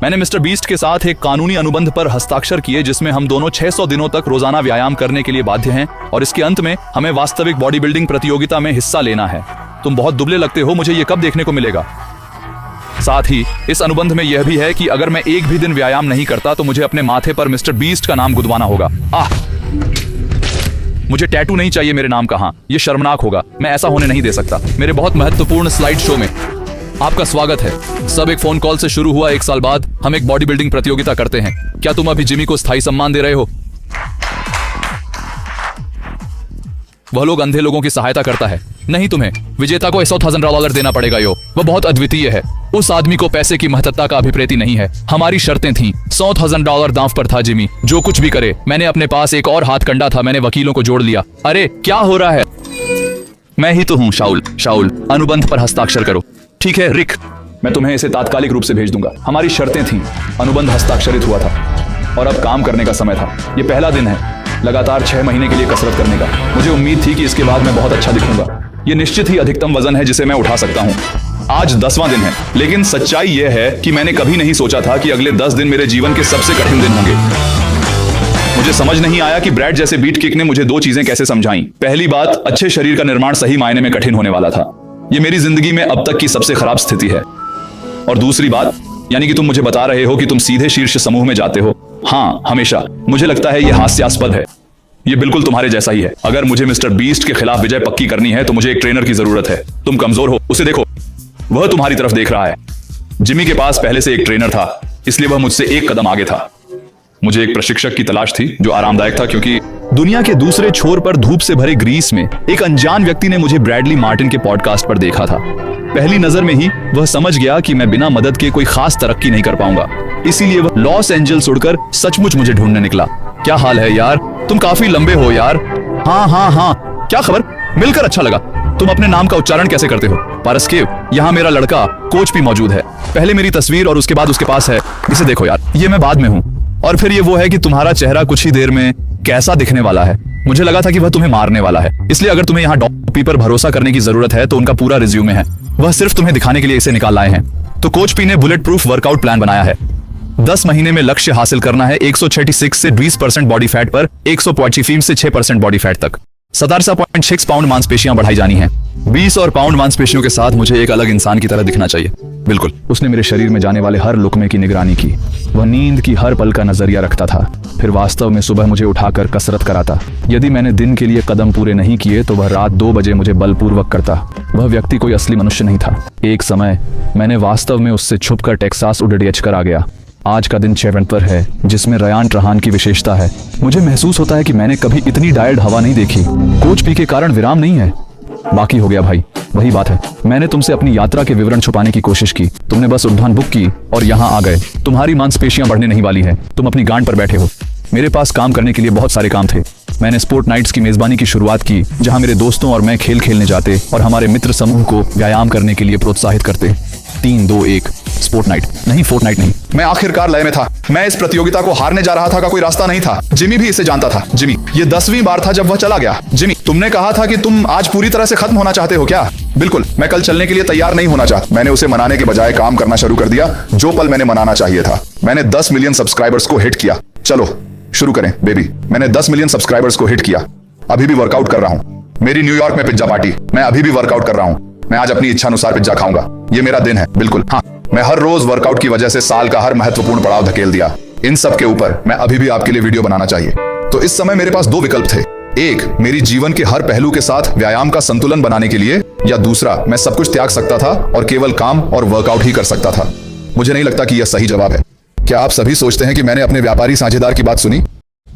मैंने mister beast के साथ एक कानूनी अनुबंध पर हस्ताक्षर किए जिसमें हम दोनों 600 दिनों तक रोजाना व्यायाम करने के लिए बाध्य हैं और इसके अंत में हमें वास्तविक बॉडी बिल्डिंग प्रतियोगिता में हिस्सा लेना है। तुम बहुत दुबले लगते हो, मुझे ये कब देखने को मिलेगा? साथ ही इस अनुबंध में यह भी है कि अगर मैं एक भी दिन व्यायाम नहीं करता तो मुझे अपने माथे पर मिस्टर बीस्ट का नाम गुदवाना होगा। मुझे टैटू नहीं चाहिए मेरे नाम का। हाँ, ये शर्मनाक होगा, मैं ऐसा होने नहीं दे सकता। मेरे बहुत महत्वपूर्ण स्लाइड शो में आपका स्वागत है। सब एक फोन कॉल से शुरू हुआ। 1 साल बाद हम एक बॉडी बिल्डिंग प्रतियोगिता करते हैं। क्या तुम अभी जिमी को स्थायी सम्मान दे रहे हो? वह लोग अंधे लोगों की सहायता करता है। नहीं, तुम्हें विजेता को $100,000 देना पड़ेगा। वह बहुत अद्वितीय है। उस आदमी को पैसे की महत्ता का अभिप्रेति नहीं है। हमारी शर्तें थीं। $100,000 दांव पर था। जिमी जो कुछ भी करे। मैंने अपने पास एक और हाथ कंडा था। मैंने वकीलों को जोड़ लिया। अरे क्या हो रहा है? मैं ही तो हूँ। शाउल, अनुबंध पर हस्ताक्षर करो। ठीक है रिक, मैं तुम्हें इसे तात्कालिक रूप से भेज दूंगा। हमारी शर्तें थीं, अनुबंध हस्ताक्षरित हुआ था और अब काम करने का समय था। ये पहला दिन है लगातार 6 महीने के लिए कसरत करने का। मुझे उम्मीद थी कि इसके बाद मैं बहुत अच्छा दिखूंगा। ये निश्चित ही अधिकतम वजन है जिसे मैं उठा सकता हूँ। आज 10वां दिन है, लेकिन सच्चाई यह है कि मैंने कभी नहीं सोचा था कि अगले 10 दिन मेरे जीवन के सबसे कठिन दिन होंगे। मुझे समझ नहीं आया कि ब्रैड जैसे बीट किक ने मुझे 2 चीजें कैसे समझाई। पहली बात, अच्छे शरीर का निर्माण सही मायने में कठिन होने वाला था। ये मेरी जिंदगी में अब तक की सबसे खराब स्थिति है। और दूसरी बात, यानी कि तुम मुझे बता रहे हो कि तुम सीधे शीर्ष समूह में जाते हो। हाँ, हमेशा। मुझे लगता है यह हास्यास्पद है। ये बिल्कुल तुम्हारे जैसा ही है। अगर मुझे मिस्टर बीस्ट के खिलाफ विजय पक्की करनी है तो मुझे एक ट्रेनर की जरूरत है। तुम कमजोर हो, उसे देखो, वह तुम्हारी तरफ देख रहा है। जिमी के पास पहले से एक ट्रेनर था, इसलिए वह मुझसे एक कदम आगे था। मुझे एक प्रशिक्षक की तलाश थी जो आरामदायक था, क्योंकि दुनिया के दूसरे छोर पर धूप से भरे ग्रीस में एक अनजान व्यक्ति ने मुझे ब्रैडली मार्टिन के पॉडकास्ट पर देखा था। पहली नजर में ही वह समझ गया कि मैं बिना मदद के कोई खास तरक्की नहीं कर पाऊंगा। इसीलिए वह लॉस एंजल्स उड़कर सचमुच मुझे ढूंढने निकला। क्या हाल है यार? तुम काफी लंबे हो यार। हाँ, क्या खबर? मिलकर अच्छा लगा। तुम अपने नाम का उच्चारण कैसे करते हो? पारस्केव। यहाँ मेरा लड़का कोच भी मौजूद है। पहले मेरी तस्वीर और उसके बाद उसके पास है। इसे देखो यार, ये मैं बाद में हूँ। और फिर ये वो है कि तुम्हारा चेहरा कुछ ही देर में कैसा दिखने वाला है। मुझे लगा था कि वह तुम्हें मारने वाला है, इसलिए अगर तुम्हें यहाँ डॉक्टर पर भरोसा करने की जरूरत है तो उनका पूरा रिज्यूमे है। वह सिर्फ तुम्हें दिखाने के लिए इसे निकाल लाए हैं। तो कोच पी ने बुलेट प्रूफ वर्कआउट प्लान बनाया है। 10 महीने में लक्ष्य हासिल करना है 136 से 20% बॉडी फैट पर 145 से 6% बॉडी फैट तक। 17.6 पाउंड मांसपेशियां बढ़ाई जानी हैं। 20 और पाउंड मांसपेशियों के साथ मुझे एक अलग इंसान की तरह दिखना चाहिए। बिल्कुल। उसने मेरे शरीर में जाने वाले हर लुकमे की निगरानी की। वह नींद की हर पल का नजरिया रखता था। फिर वास्तव में सुबह मुझे उठाकर कसरत कराता। यदि मैंने दिन के लिए कदम पूरे नहीं किए तो वह रात 2 बजे मुझे बलपूर्वक करता। वह व्यक्ति कोई असली मनुष्य नहीं था। एक समय मैंने वास्तव में उससे छुपकर टेक्सास उड़ियच कर आ गया। आज का दिन 7 पर है, जिसमें रयान ट्रहान की विशेषता है। मुझे महसूस होता है कि मैंने कभी इतनी डायल्ड हवा नहीं देखी। कोच पी के कारण विराम नहीं है। बाकी हो गया भाई, वही बात है। मैंने तुमसे अपनी यात्रा के विवरण छुपाने की कोशिश की। तुमने बस उड़ान बुक की और यहाँ आ गए। तुम्हारी मांसपेशियां बढ़ने नहीं वाली है। तुम अपनी गांड पर बैठे हो। मेरे पास काम करने के लिए बहुत सारे काम थे। मैंने स्पोर्ट नाइट्स की मेजबानी की शुरुआत की, जहाँ मेरे दोस्तों और मैं खेल खेलने जाते और हमारे मित्र समूह को व्यायाम करने के लिए प्रोत्साहित करते। 3-2-1 स्पोर्ट नाइट नहीं, फोर्ट नहीं। मैं आखिरकार लय में था। मैं इस प्रतियोगिता को हारने जा रहा था का कोई रास्ता नहीं था। जिमी भी इसे जानता था। जिमी, ये 10वीं बार था जब वह चला गया। जिमी, तुमने कहा था कि तुम आज पूरी तरह से खत्म होना चाहते हो क्या? बिल्कुल, मैं कल चलने के लिए तैयार नहीं होना चाहता। मैंने उसे मनाने के बजाय काम करना शुरू कर दिया, जो पल मैंने मनाना चाहिए था। मैंने 10 मिलियन सब्सक्राइबर्स को हिट किया। चलो शुरू करें बेबी। मैंने 10 मिलियन सब्सक्राइबर्स को हिट किया। अभी भी वर्कआउट कर रहा हूँ। मेरी न्यूयॉर्क में पिज्जा पार्टी। मैं अभी भी वर्कआउट कर रहा हूँ। मैं आज अपनी इच्छा अनुसार पिज्जा खाऊंगा। ये मेरा दिन है। बिल्कुल हाँ, मैं हर रोज वर्कआउट की वजह से साल का हर महत्वपूर्ण पड़ाव धकेल दिया। इन सब के ऊपर मैं अभी भी आपके लिए वीडियो बनाना चाहिए। तो इस समय मेरे पास 2 विकल्प थे। एक, मेरी जीवन के हर पहलू के साथ व्यायाम का संतुलन बनाने के लिए, या दूसरा, मैं सब कुछ त्याग सकता था और केवल काम और वर्कआउट ही कर सकता था। मुझे नहीं लगता कि यह सही जवाब है। क्या आप सभी सोचते हैं कि मैंने अपने व्यापारी साझेदार की बात सुनी?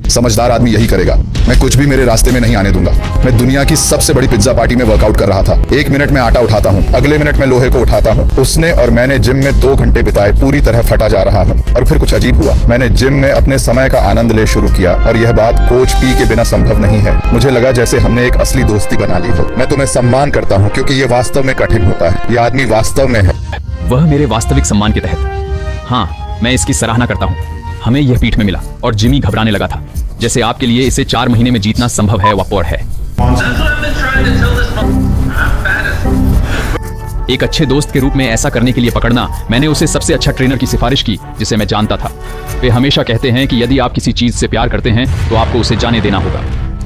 समझदार आदमी यही करेगा। मैं कुछ भी मेरे रास्ते में नहीं आने दूंगा। मैं दुनिया की सबसे बड़ी पिज्जा पार्टी में वर्कआउट कर रहा था। 1 मिनट में आटा उठाता हूँ, अगले मिनट में लोहे को उठाता हूँ। उसने और मैंने जिम में 2 घंटे बिताए। पूरी तरह फटा जा रहा हूँ। और फिर कुछ अजीब हुआ। मैंने जिम में अपने समय का आनंद ले शुरू किया और यह बात कोच पी के बिना संभव नहीं है। मुझे लगा जैसे हमने एक असली दोस्ती बना ली हो। मैं तुम्हें सम्मान करता हूँ क्योंकि ये वास्तव में कठिन होता है। ये आदमी वास्तव में है। वह मेरे वास्तविक सम्मान के तहत। हाँ, मैं इसकी सराहना करता हूँ। हमें यह पीठ में मिला और जिमी घबराने लगा था। जैसे आपके लिए इसे 4 महीने में जीतना संभव है, वह है। एक अच्छे दोस्त के रूप में ऐसा करने के लिए पकड़ना। मैंने उसे सबसे अच्छा ट्रेनर की सिफारिश की जिसे मैं जानता था। वे हमेशा कहते हैं कि यदि आप किसी चीज से प्यार करते हैं तो आपको उसे जाने देना होगा।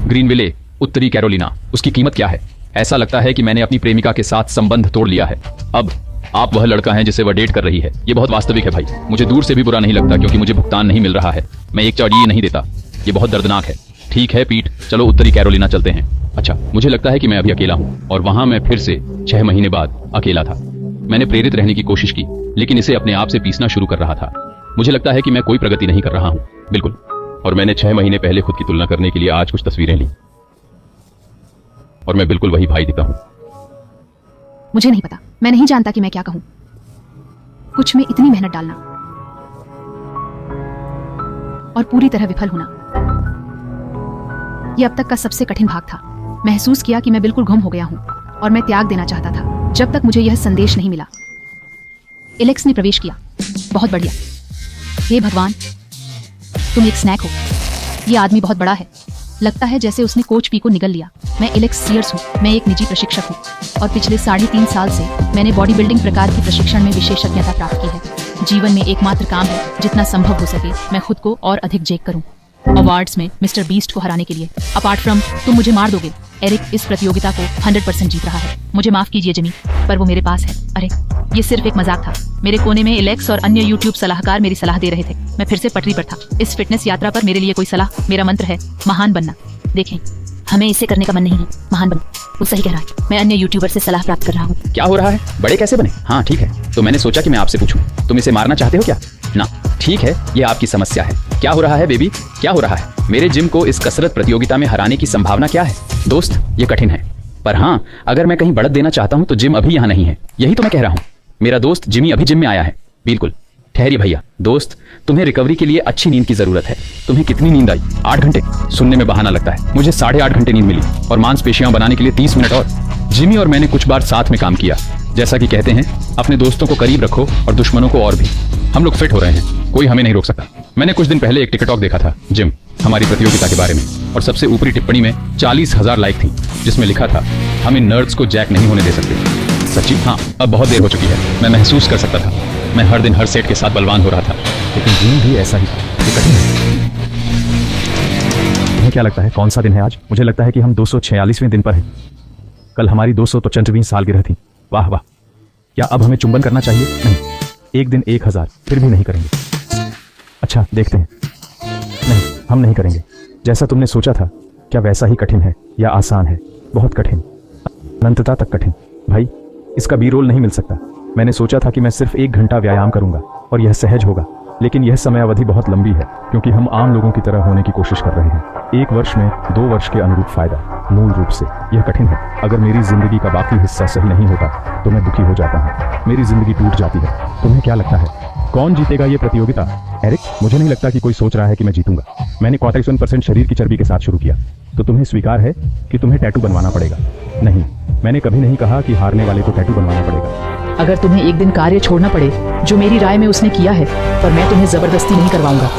ग्रीनविले, उत्तरी कैरोलिना। उसकी कीमत क्या है? ऐसा लगता है कि मैंने अपनी प्रेमिका के साथ संबंध तोड़ लिया है। अब आप वह लड़का हैं जिसे वह डेट कर रही है। ये बहुत वास्तविक है भाई। मुझे दूर से भी बुरा नहीं लगता क्योंकि मुझे भुगतान नहीं मिल रहा है। मैं एक चौड़िए नहीं देता। ये बहुत दर्दनाक है। ठीक है पीट, चलो उत्तरी कैरोलिना चलते हैं। अच्छा, मुझे लगता है कि मैं अभी अकेला हूँ और वहां मैं फिर से 6 महीने बाद अकेला था। मैंने प्रेरित रहने की कोशिश की लेकिन इसे अपने आप से पीसना शुरू कर रहा था। मुझे लगता है कि मैं कोई प्रगति नहीं कर रहा हूँ। बिल्कुल। और मैंने 6 महीने पहले खुद की तुलना करने के लिए आज कुछ तस्वीरें ली और मैं बिल्कुल वही भाई दिखता हूँ। मुझे नहीं पता, मैं नहीं जानता कि मैं क्या कहूं। कुछ में इतनी मेहनत डालना और पूरी तरह विफल होना, यह अब तक का सबसे कठिन भाग था। महसूस किया कि मैं बिल्कुल गुम हो गया हूं और मैं त्याग देना चाहता था जब तक मुझे यह संदेश नहीं मिला। एलेक्स ने प्रवेश किया। बहुत बढ़िया। हे भगवान, तुम एक स्नैक हो। यह आदमी बहुत बड़ा है। लगता है जैसे उसने कोच पी को निगल लिया। मैं एलेक्स सीयर्स हूँ। मैं एक निजी प्रशिक्षक हूँ और पिछले 3.5 साल से मैंने बॉडी बिल्डिंग प्रकार के प्रशिक्षण में विशेषज्ञता प्राप्त की है। जीवन में एकमात्र काम है जितना संभव हो सके मैं खुद को और अधिक जेक करूँ अवार्ड्स में मिस्टर बीस्ट को हराने के लिए। अपार्ट फ्रॉम तुम मुझे मार दोगे। एरिक इस प्रतियोगिता को 100% जीत रहा है। मुझे माफ कीजिए जिमी, पर वो मेरे पास है। अरे ये सिर्फ एक मजाक था। मेरे कोने में एलेक्स और अन्य यूट्यूब सलाहकार मेरी सलाह दे रहे थे। मैं फिर से पटरी पर था। इस फिटनेस यात्रा पर मेरे लिए कोई सलाह? मेरा मंत्र है महान बनना। देखें, हमें इसे करने का मन नहीं है। महान बनो। वो सही कह रहा है। मैं अन्य यूट्यूबर से सलाह प्राप्त कर रहा हूँ। क्या हो रहा है? बड़े कैसे बने? हाँ ठीक है, तो मैंने सोचा कि मैं आपसे पूछूं। तुम इसे मारना चाहते हो क्या? ना, ठीक है, ये आपकी समस्या है। क्या हो रहा है बेबी? क्या हो रहा है? मेरे जिम को इस कसरत प्रतियोगिता में हराने की संभावना क्या है? दोस्त, ये कठिन है, पर हाँ, अगर मैं कहीं बढ़त देना चाहता हूँ तो जिम अभी यहाँ नहीं है। यही तो मैं कह रहा हूँ। मेरा दोस्त जिमी अभी जिम में आया है। बिल्कुल। ठहरिए भैया। दोस्त, तुम्हें रिकवरी के लिए अच्छी नींद की जरूरत है। तुम्हें कितनी नींद आई? 8 घंटे? सुनने में बहाना लगता है। मुझे 8.5 घंटे नींद मिली और मांसपेशियां बनाने के लिए 30 मिनट और। जिमी और मैंने कुछ बार साथ में काम किया। जैसा कि कहते हैं, अपने दोस्तों को करीब रखो और दुश्मनों को और भी। हम लोग फिट हो रहे हैं, कोई हमें नहीं रोक सकता। मैंने कुछ दिन पहले एक टिकटॉक देखा था जिम हमारी प्रतियोगिता के बारे में, और सबसे ऊपरी टिप्पणी में 40,000 लाइक थी जिसमें लिखा था, हम इन नर्ड्स को जैक नहीं होने दे सकते। सच्ची? हाँ, अब बहुत देर हो चुकी है। मैं महसूस कर सकता था। मैं हर दिन हर सेट के साथ बलवान हो रहा था, लेकिन जिम भी ऐसा ही था। ये कठिन है। तुम्हें क्या लगता है कौन सा दिन है आज? मुझे लगता है कि हम 246वें दिन पर हैं। कल हमारी 295 सालगिरह थी। वाह वाह। क्या अब हमें चुंबन करना चाहिए? नहीं। एक दिन 1000, फिर भी नहीं करेंगे। अच्छा, देखते हैं। नहीं, हम नहीं करेंगे। जैसा तुमने सोचा था, क्या वैसा ही कठिन है या आसान है? बहुत कठिन, अनंतता तक कठिन। भाई, इसका बी रोल नहीं मिल सकता। मैंने सोचा था कि मैं सिर्फ 1 घंटा व्यायाम करूंगा और यह सहज होगा, लेकिन यह समय अवधि बहुत लंबी है क्योंकि हम आम लोगों की तरह होने की कोशिश कर रहे हैं। 1 वर्ष में 2 वर्ष के अनुरूप फायदा। मूल रूप से यह कठिन है। अगर मेरी जिंदगी का बाकी हिस्सा सही नहीं होता तो मैं दुखी हो जाता हूँ। मेरी जिंदगी टूट जाती है। तुम्हें क्या लगता है कौन जीतेगा ये प्रतियोगिता? एरिक, मुझे नहीं लगता कि कोई सोच रहा है कि मैं जीतूंगा। मैंने 45% शरीर की चर्बी के साथ शुरू किया। तो तुम्हें स्वीकार है कि तुम्हें टैटू बनवाना पड़ेगा? नहीं, मैंने कभी नहीं कहा कि हारने वाले को टैटू बनवाना पड़ेगा। अगर तुम्हें एक दिन कार्य छोड़ना पड़े, जो मेरी राय में उसने किया है, पर मैं तुम्हें जबरदस्ती नहीं करवाऊंगा।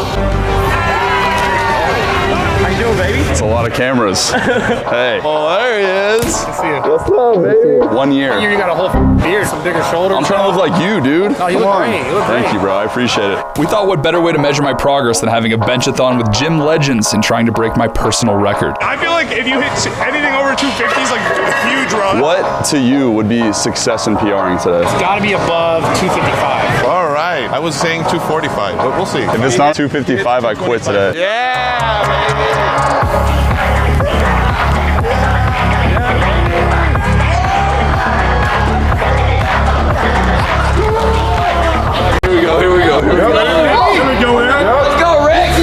It's a lot of cameras. Hey. Oh, there he is. What's up, baby? 1 year. You got a whole beard, some bigger shoulders. I'm trying to look like you, dude. Oh, you Come look on. great. You look Thank great. you, bro. I appreciate it. We thought what better way to measure my progress than having a bench-a-thon with gym legends and trying to break my personal record. I feel like if you hit anything over 250 is like a huge run. What to you would be success in PRing today? Got to be above 255. All right. I was saying 245, but we'll see. If it's not 255, I quit today. Yeah, baby. Here we go. Here we go. Here we go. Let's go, Rick!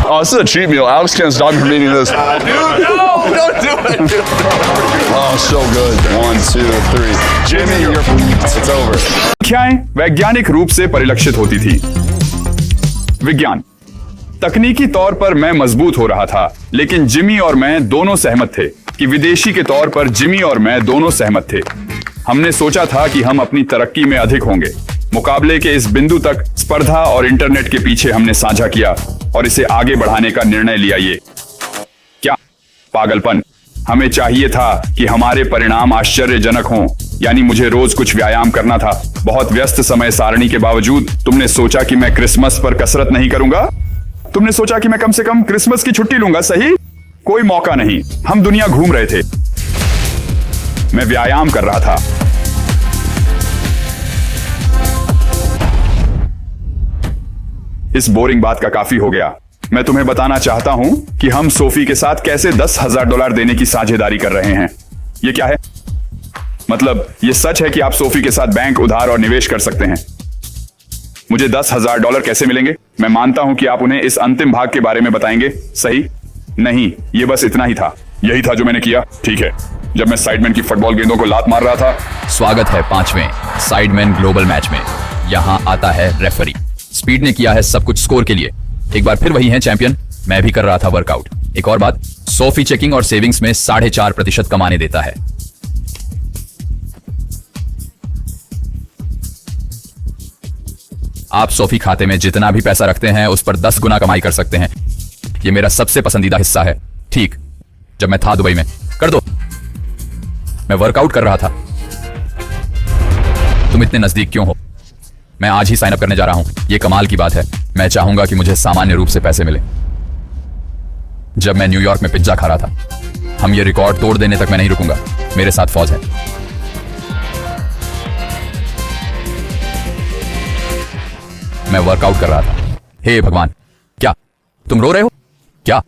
Oh, this is a cheat meal. Alex can't stop me from eating this. Dude, no, don't do it. Oh, so good. 1, 2, 3. Jimmy, you're it's over. संख्याएं वैज्ञानिक रूप से परिलक्षित होती थी। विज्ञान तकनीकी तौर पर मैं मजबूत हो रहा था, लेकिन जिमी और मैं दोनों सहमत थे कि विदेशी के तौर पर जिमी और मैं दोनों सहमत थे। हमने सोचा था कि हम अपनी तरक्की में अधिक होंगे। मुकाबले के इस बिंदु तक स्पर्धा और इंटरनेट के पीछे हमने साझा किया और इसे आगे बढ़ाने का निर्णय लिया। ये क्या पागलपन। हमें चाहिए था कि हमारे परिणाम आश्चर्यजनक हों, यानी मुझे रोज कुछ व्यायाम करना था। बहुत व्यस्त समय सारणी के बावजूद तुमने सोचा कि मैं क्रिसमस पर कसरत नहीं करूंगा। तुमने सोचा कि मैं कम से कम क्रिसमस की छुट्टी लूंगा, सही? कोई मौका नहीं। हम दुनिया घूम रहे थे, मैं व्यायाम कर रहा था। इस बोरिंग बात का काफी हो गया। मैं तुम्हें बताना चाहता हूं कि हम सोफी के साथ कैसे $10,000 देने की साझेदारी कर रहे हैं। ये क्या है? मतलब ये सच है कि आप सोफी के साथ बैंक उधार और निवेश कर सकते हैं। मुझे $10,000 कैसे मिलेंगे? मैं मानता हूं कि आप उन्हें इस अंतिम भाग के बारे में बताएंगे, सही? नहीं, ये बस इतना ही था। यही था जो मैंने किया, ठीक है। जब मैं साइडमैन की फुटबॉल गेंदों को लात मार रहा था। स्वागत है 5वें साइडमैन ग्लोबल मैच में। यहाँ आता है रेफरी। स्पीड ने किया है सब कुछ स्कोर के लिए। एक बार फिर वही है चैंपियन। मैं भी कर रहा था वर्कआउट। एक और बात, सोफी चेकिंग और सेविंग्स में 4.5% कमाने देता है। आप सोफी खाते में जितना भी पैसा रखते हैं उस पर 10 गुना कमाई कर सकते हैं। ये मेरा सबसे पसंदीदा हिस्सा है। ठीक जब मैं था दुबई में। कर दो। मैं वर्कआउट कर रहा था। तुम इतने नजदीक क्यों हो? मैं आज ही साइन अप करने जा रहा हूं। यह कमाल की बात है। मैं चाहूंगा कि मुझे सामान्य रूप से पैसे मिले। जब मैं न्यूयॉर्क में पिज्जा खा रहा था। हम ये रिकॉर्ड तोड़ देने तक मैं नहीं रुकूंगा। मेरे साथ फौज है। मैं वर्कआउट कर रहा था। हे भगवान, क्या तुम रो रहे हो? क्या?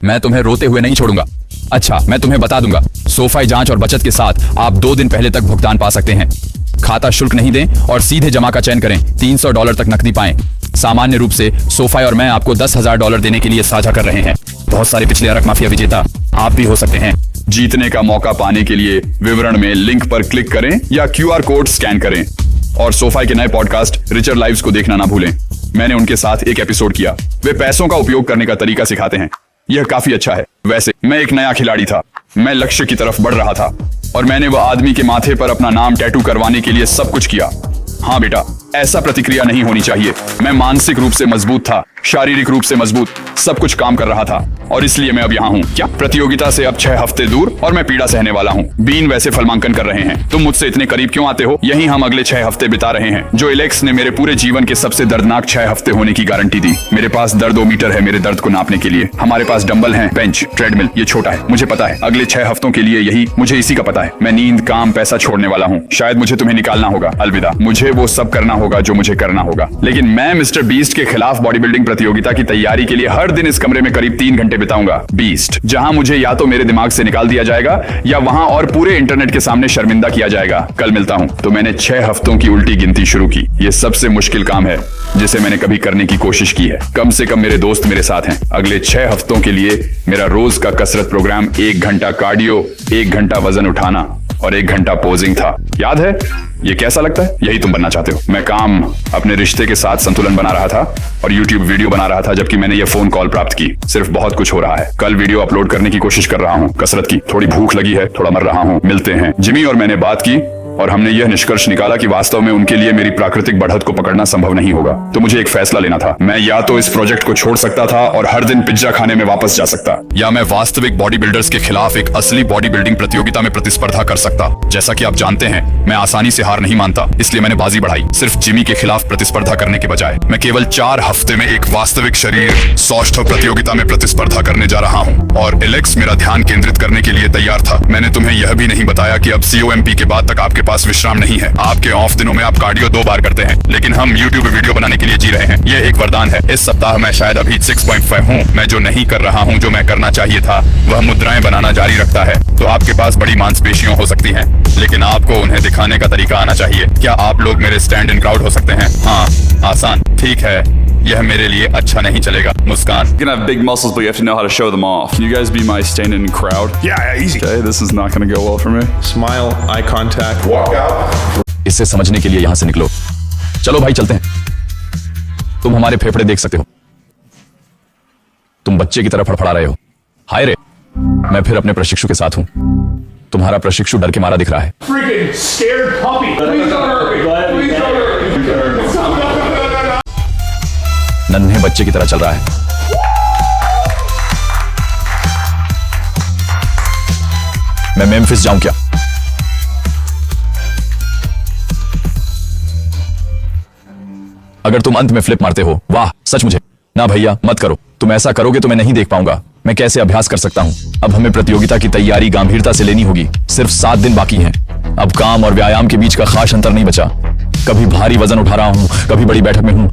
मैं तुम्हें रोते हुए नहीं छोड़ूंगा। अच्छा, मैं तुम्हें बता दूंगा। सोफाई जांच और बचत के साथ आप 2 दिन पहले तक भुगतान पा सकते हैं। खाता शुल्क नहीं दें और सीधे जमा का चयन करें। $300 तक नकदी पाएं। सामान्य रूप से सोफाई और मैं आपको $10,000 देने के लिए साझा कर रहे हैं। बहुत सारे पिछले अरब माफिया विजेता आप भी हो सकते हैं। जीतने का मौका पाने के लिए विवरण में लिंक पर क्लिक करें या QR कोड स्कैन करें। और सोफाई के नए पॉडकास्ट रिचर्ड लाइव्स को देखना ना भूलें। मैंने उनके साथ एक एपिसोड किया। वे पैसों का उपयोग करने का तरीका सिखाते हैं। यह काफी अच्छा है। वैसे मैं एक नया खिलाड़ी था। मैं लक्ष्य की तरफ बढ़ रहा था और मैंने वह आदमी के माथे पर अपना नाम टैटू करवाने के लिए सब कुछ किया। हाँ बेटा, ऐसा प्रतिक्रिया नहीं होनी चाहिए। मैं मानसिक रूप से मजबूत था, शारीरिक रूप से मजबूत, सब कुछ काम कर रहा था और इसलिए मैं अब यहाँ हूँ। क्या प्रतियोगिता से अब 6 हफ्ते दूर और मैं पीड़ा सहने वाला हूँ। बीन वैसे फलमांकन कर रहे हैं। तुम मुझसे इतने करीब क्यों आते हो? यही हम अगले 6 हफ्ते बिता रहे हैं, जो एलेक्स ने मेरे पूरे जीवन के सबसे दर्दनाक 6 हफ्ते होने की गारंटी दी। मेरे पास दर्दोमीटर है मेरे दर्द को नापने के लिए। हमारे पास डंबल है, बेंच, ट्रेडमिल। ये छोटा है, मुझे पता है। अगले 6 हफ्तों के लिए यही, मुझे इसी का पता है। मैं नींद, काम, पैसा छोड़ने वाला हूँ। शायद मुझे तुम्हें निकालना होगा। अलविदा। मुझे वो सब करना होगा जो मुझे करना होगा। लेकिन मैं मिस्टर बीस्ट के खिलाफ बॉडी बिल्डिंग प्रतियोगिता की तैयारी के लिए हर दिन इस कमरे में करीब 3 घंटे बिताऊंगा। बीस्ट, जहां मुझे या तो मेरे दिमाग से निकाल दिया जाएगा या वहां और पूरे इंटरनेट के सामने शर्मिंदा किया जाएगा। कल मिलता हूं। तो मैंने 6 हफ्तों की उल्टी गिनती शुरू की। यह सबसे मुश्किल काम है जिसे मैंने कभी करने की कोशिश की है। कम से कम मेरे दोस्त मेरे साथ हैं। अगले 6 हफ्तों के लिए मेरा रोज का कसरत प्रोग्राम 1 घंटा कार्डियो, 1 घंटा वजन उठाना और 1 घंटा पोजिंग था। याद है? ये कैसा लगता है? यही तुम बनना चाहते हो। मैं काम, अपने रिश्ते के साथ संतुलन बना रहा था और YouTube वीडियो बना रहा था जबकि मैंने ये फोन कॉल प्राप्त की। सिर्फ बहुत कुछ हो रहा है। कल वीडियो अपलोड करने की कोशिश कर रहा हूँ। कसरत की थोड़ी भूख लगी है, थोड़ा मर रहा हूँ। मिलते हैं। जिमी और मैंने बात की और हमने यह निष्कर्ष निकाला कि वास्तव में उनके लिए मेरी प्राकृतिक बढ़त को पकड़ना संभव नहीं होगा। तो मुझे एक फैसला लेना था। मैं या तो इस प्रोजेक्ट को छोड़ सकता था और हर दिन पिज्जा खाने में वापस जा सकता, या मैं वास्तविक बॉडी बिल्डर्स के खिलाफ एक असली बॉडी बिल्डिंग प्रतियोगिता में प्रतिस्पर्धा कर सकता। जैसा कि आप जानते हैं, मैं आसानी से हार नहीं मानता, इसलिए मैंने बाजी बढ़ाई। सिर्फ जिमी के खिलाफ प्रतिस्पर्धा करने के बजाय मैं केवल 4 हफ्ते में एक वास्तविक शरीर सौष्ठव प्रतियोगिता में प्रतिस्पर्धा करने जा रहा हूँ। और एलेक्स मेरा ध्यान केंद्रित करने के लिए तैयार था। मैंने तुम्हें यह भी नहीं बताया कि अब COMP के बाद तक आपके पास विश्राम नहीं है। आपके ऑफ दिनों में आप कार्डियो 2 बार करते हैं, लेकिन हम YouTube वीडियो बनाने के लिए जी रहे हैं। यह एक वरदान है। इस सप्ताह मैं शायद अभी 6.5 हूँ। मैं जो नहीं कर रहा हूँ, जो मैं करना चाहिए था, वह मुद्राएं बनाना जारी रखता है। तो आपके पास बड़ी मांसपेशियां हो सकती हैं, लेकिन आपको उन्हें दिखाने का तरीका आना चाहिए। क्या आप लोग मेरे स्टैंड इन क्राउड हो सकते हैं? हाँ, आसान। ठीक है, यह मेरे लिए अच्छा नहीं चलेगा। मुस्कान। You can have big muscles, but you have to know how to show them off. Can you guys be my stand-in crowd? Yeah, easy. Okay, this is not going to go well for me. Smile, eye contact, walk out. इसे समझने के लिए यहां से निकलो। चलो भाई, चलते हैं। तुम हमारे फेफड़े देख सकते हो। तुम बच्चे की तरह फड़फड़ा रहे हो। हाय रे, मैं फिर अपने प्रशिक्षु के साथ हूं। तुम्हारा प्रशिक्षु डर के मारा दिख रहा है। Freaking scared puppy. Please don't hurt me. Please don't hurt me. नन्हे बच्चे की तरह चल रहा है। मैं मेम्फिस जाऊं क्या? अगर तुम अंत में फ्लिप मारते हो, वाह सच मुझे। ना भैया मत करो, तुम ऐसा करोगे तो मैं नहीं देख पाऊंगा। मैं कैसे अभ्यास कर सकता हूं? अब हमें प्रतियोगिता की तैयारी गंभीरता से लेनी होगी। सिर्फ 7 दिन बाकी हैं। अब काम और व्यायाम के बीच का खास अंतर नहीं बचा। कभी भारी वजन उठा रहा हूं, कभी बड़ी बैठक में हूं,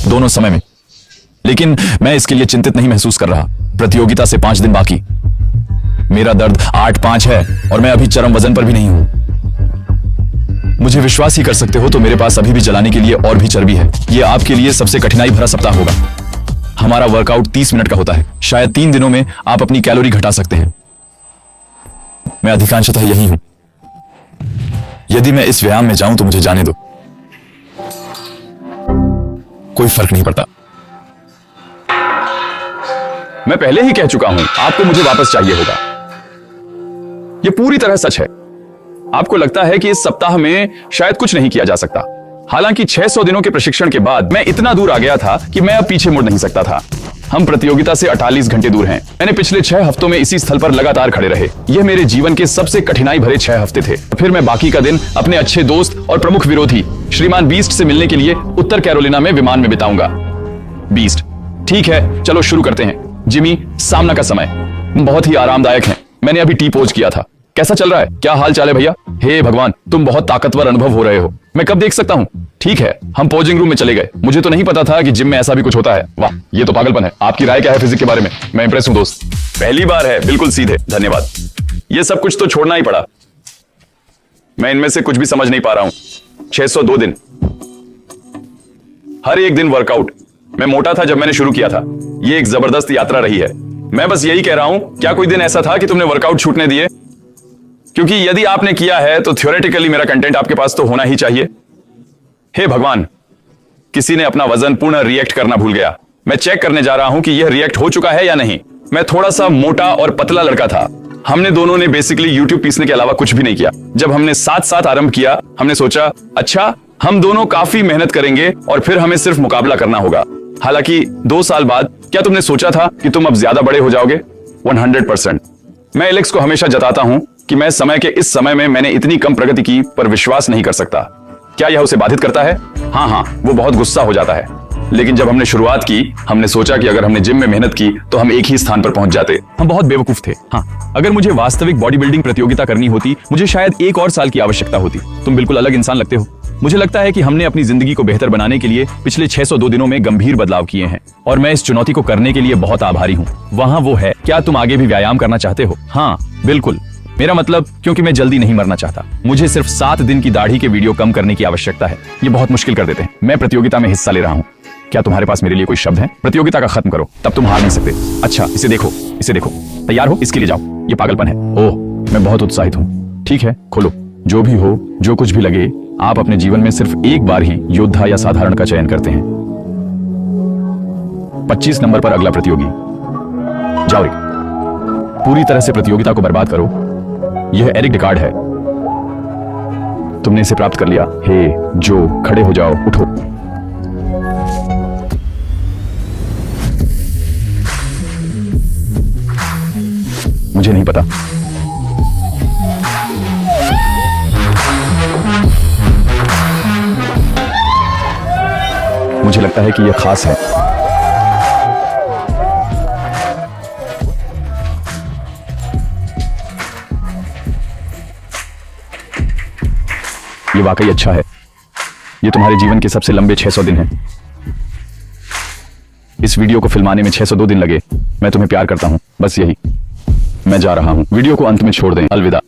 दोनों समय में। लेकिन मैं इसके लिए चिंतित नहीं महसूस कर रहा। प्रतियोगिता से 5 दिन बाकी। मेरा दर्द 8.5 है और मैं अभी चरम वजन पर भी नहीं हूं। मुझे विश्वास ही कर सकते हो तो मेरे पास अभी भी जलाने के लिए और भी चर्बी है। यह आपके लिए सबसे कठिनाई भरा सप्ताह होगा। हमारा वर्कआउट 30 मिनट का होता है। शायद 3 दिनों में आप अपनी कैलोरी घटा सकते हैं। मैं अधिकांशतः यही हूं। यदि मैं इस व्यायाम में जाऊं तो मुझे जाने दो, कोई फर्क नहीं पड़ता। मैं पहले ही कह चुका हूं, आपको मुझे वापस चाहिए होगा। यह पूरी तरह सच है। आपको लगता है कि इस सप्ताह में शायद कुछ नहीं किया जा सकता। हालांकि 600 दिनों के प्रशिक्षण के बाद मैं इतना दूर आ गया था कि मैं अब पीछे मुड़ नहीं सकता था। हम प्रतियोगिता से 48 घंटे दूर हैं। मैंने पिछले 6 हफ्तों में इसी स्थल पर लगातार खड़े रहे। यह मेरे जीवन के सबसे कठिनाई भरे 6 हफ्ते थे। फिर मैं बाकी का दिन अपने अच्छे दोस्त और प्रमुख विरोधी श्रीमान बीस्ट से मिलने के लिए उत्तर कैरोलिना में विमान में बिताऊंगा। बीस्ट, ठीक है, चलो शुरू करते हैं। जिमी, सामना का समय बहुत ही आरामदायक है। मैंने अभी टी पोज किया था। कैसा चल रहा है? क्या हाल चाल है भैया? हे भगवान, तुम बहुत ताकतवर अनुभव हो रहे हो। मैं कब देख सकता हूं? ठीक है, हम पोजिंग रूम में चले गए। मुझे तो नहीं पता था कि जिम में ऐसा भी कुछ होता है। वाह, ये तो पागलपन है। आपकी राय क्या है फिजिक्स के बारे में? मैं इंप्रेस हूं दोस्त। पहली बार है, बिल्कुल सीधे, धन्यवाद। ये सब कुछ तो छोड़ना ही पड़ा। मैं इनमें से कुछ भी समझ नहीं पा रहा हूं। 602 दिन, हर एक दिन वर्कआउट। मैं मोटा था जब मैंने शुरू किया था। ये एक जबरदस्त यात्रा रही है। मैं बस यही कह रहा हूं, क्या कोई दिन ऐसा था कि तुमने वर्कआउट छूटने दिए? क्योंकि यदि आपने किया है तो थ्योरेटिकली मेरा कंटेंट आपके पास तो होना ही चाहिए। हे भगवान, किसी ने अपना वजन पूर्ण रिएक्ट करना भूल गया। मैं चेक करने जा रहा हूं कि यह रिएक्ट हो चुका है या नहीं। मैं थोड़ा सा मोटा और पतला लड़का था। हमने दोनों ने बेसिकली यूट्यूब पीसने के अलावा कुछ भी नहीं किया। जब हमने साथ आरंभ किया, हमने सोचा अच्छा, हम दोनों काफी मेहनत करेंगे और फिर हमें सिर्फ मुकाबला करना होगा। हालांकि 2 साल बाद क्या तुमने सोचा था कि तुम अब ज्यादा बड़े हो जाओगे? 100%। मैं एलेक्स को हमेशा जताता हूं कि मैं समय के इस समय में मैंने इतनी कम प्रगति की पर विश्वास नहीं कर सकता। क्या यह उसे बाधित करता है? हाँ, वो बहुत गुस्सा हो जाता है। लेकिन जब हमने शुरुआत की, हमने सोचा कि अगर हमने जिम में मेहनत की तो हम एक ही स्थान पर पहुंच जाते। हम बहुत बेवकूफ थे। हाँ, अगर मुझे वास्तविक बॉडी बिल्डिंग प्रतियोगिता करनी होती, मुझे शायद 1 और साल की आवश्यकता होती। तुम बिल्कुल अलग इंसान लगते हो। मुझे लगता है कि हमने अपनी जिंदगी को बेहतर बनाने के लिए पिछले 602 दिनों में गंभीर बदलाव किए हैं और मैं इस चुनौती को करने के लिए बहुत आभारी हूँ। वहाँ वो है, क्या तुम आगे भी व्यायाम करना चाहते हो? हाँ, बिल्कुल। मेरा मतलब, क्योंकि मैं जल्दी नहीं मरना चाहता। मुझे सिर्फ 7 दिन की दाढ़ी के वीडियो कम करने की आवश्यकता है। ये बहुत मुश्किल कर देते हैं। मैं प्रतियोगिता में हिस्सा ले रहा हूँ। क्या तुम्हारे पास मेरे लिए कोई शब्द है? प्रतियोगिता का खत्म करो, तब तुम हार नहीं सकते। अच्छा, इसे देखो, इसे देखो। तैयार हो? इसके लिए जाओ। ये पागलपन है। ओह, मैं बहुत उत्साहित हूँ। ठीक है, खोलो। जो भी हो, जो कुछ भी लगे, आप अपने जीवन में सिर्फ एक बार ही योद्धा या साधारण का चयन करते हैं। 25 नंबर पर अगला प्रतियोगी। जाओ रिक, पूरी तरह से प्रतियोगिता को बर्बाद करो। यह एरिक डिकार्ड है। तुमने इसे प्राप्त कर लिया। हे जो, खड़े हो जाओ, उठो। मुझे नहीं पता। मुझे लगता है कि यह खास है। ये वाकई अच्छा है। ये तुम्हारे जीवन के सबसे लंबे 600 दिन हैं। इस वीडियो को फिल्माने में 602 दिन लगे। मैं तुम्हें प्यार करता हूं, बस यही। मैं जा रहा हूं। वीडियो को अंत में छोड़ दें। अलविदा।